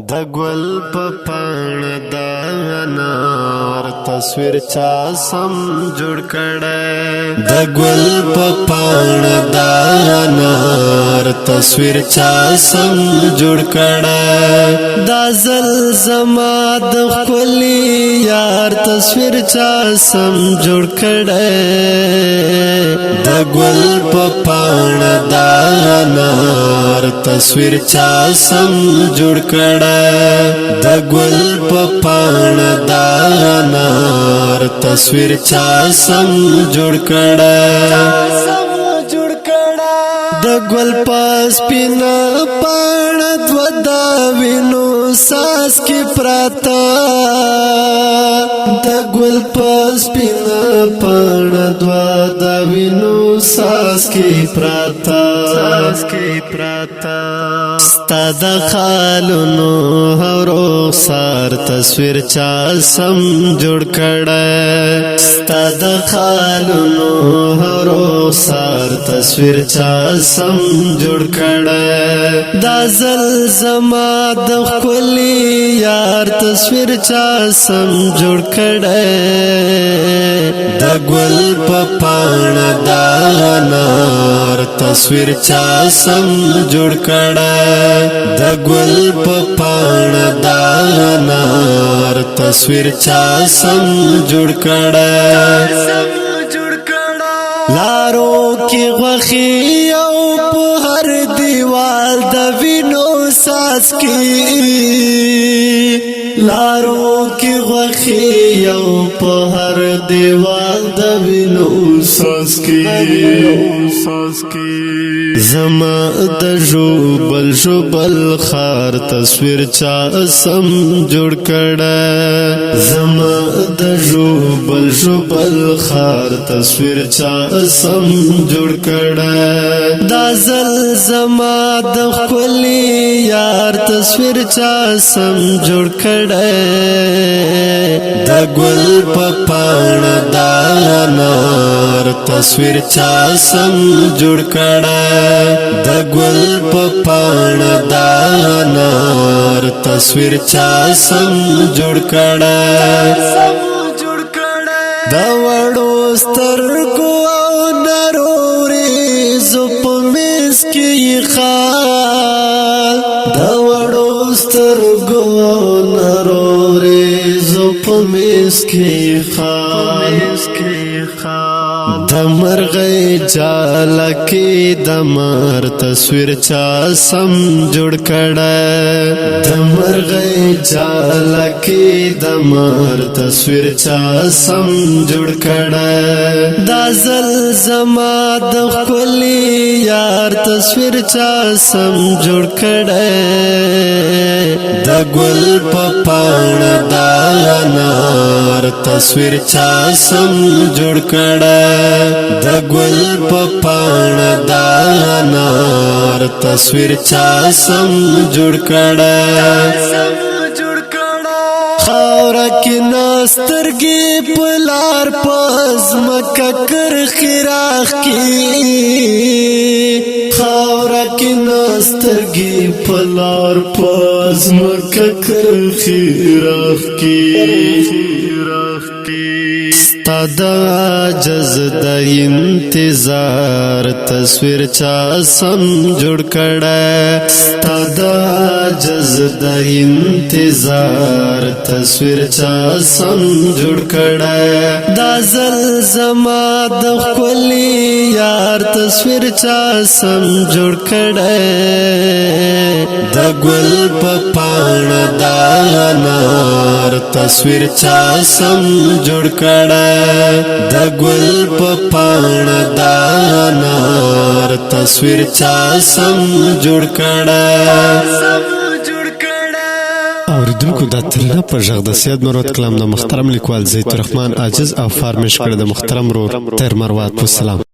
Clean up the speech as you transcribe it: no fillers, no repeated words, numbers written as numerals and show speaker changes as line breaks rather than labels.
د ګل په پاڼه د انار تصویر چا سم جوړ کړی د ګل په پاڼه د انار تصویر چا سم جوړ کړی دا زل زما د خپلې یار تصویر چا سم جوړ کړی د ګل په پاڼه د انار تصویر چا سم جوړ کړی د ګل په پاڼه د انار تصویر چا سم جوړ کړی د ګل په سپینه پاڼه دوه د وینو څاڅکي پراته د ګل په سپینه پاڼه دوه د وینو څاڅکي پراته ستا د خالونو رخسار تصویر چا سم جوړ کړی ستا د خالونو رخسار تصویر چا سم جوړ کړی دا زل زما د خپلې یار تصویر چا سم جوړ کړی د ګل په پاڼه د انار تصویر چا سم جوړ کړی د ګل په پاڼه د انار تصویر چا سم جوړ کړی لارو کی غوخی او په هر دیوال د وینو څاڅکي لارو کی غوخی او په هر دیوال د وینو څاڅکي زما د ژوبل خار تصویر چا سم جوړ کړی زما د ژوبل خار تصویر چا سم جوړ کړی دا زل زما د خپلې یار تصویر چا سم جوړ کړی د ګل په پاڼه د انار تصویر چا سم جوړ کړی د ګل په پاڼه د انار تصویر چا سم جوړ کړی د وړو سترګو او نروري زپ مس کی خال د وړو سترګو او نروري زپ مس کی خال د مرغۍ جال کې د مار تصویر چا سم جوړ کړی د مرغۍ جال کې د مار تصویر چا سم جوړ کړی دا زل زما د خپلې یار تصویر چا سم جوړ کړی د ګل په پاڼه د انار تصویر چا سم جوړ کړی د ګل په پاڼه د انار تصویر چا سم جوړ کړی خاوره کې نسترګې په لار په ځمکه کرښې راښکي خاوره کې نسترګې په لار په ځمکه کرښې راښکي ستا د عجز د انتظار تصویر چا سم جوړ کړی ستا د عجز د انتظار تصویر چا سم جوړ کړی دا زل زما د خپلې یار تصویر چا سم جوړ کړی د ګل په پاڼه د انار تصویر چا سم جوړ کړی د ګل په پاڼه د انار تصویر چا سم جوړ کړی اوریدونکو دا ترنه په غږ د سید مراد کلام د محترم لیکوال زید الرحمن عاجز او فارمش کړه د محترم رور تیر مروات والسلام